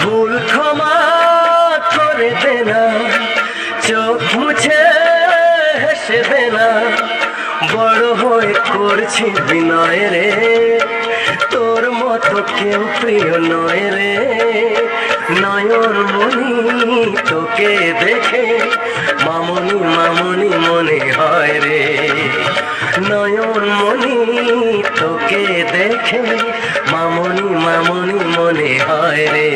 ভুল ক্ষমা করে দে না, চোখ মুছে হেসে দে না, বড় হয়ে করছি বিনয় রে, তোর মতো কেউ প্রিয় নয় রে। নয়ন মনি তোকে দেখে মামনি মামনি মনে হয় রে, নয়ন মনি তোকে দেখে মামনি মামনি মনে হয় রে।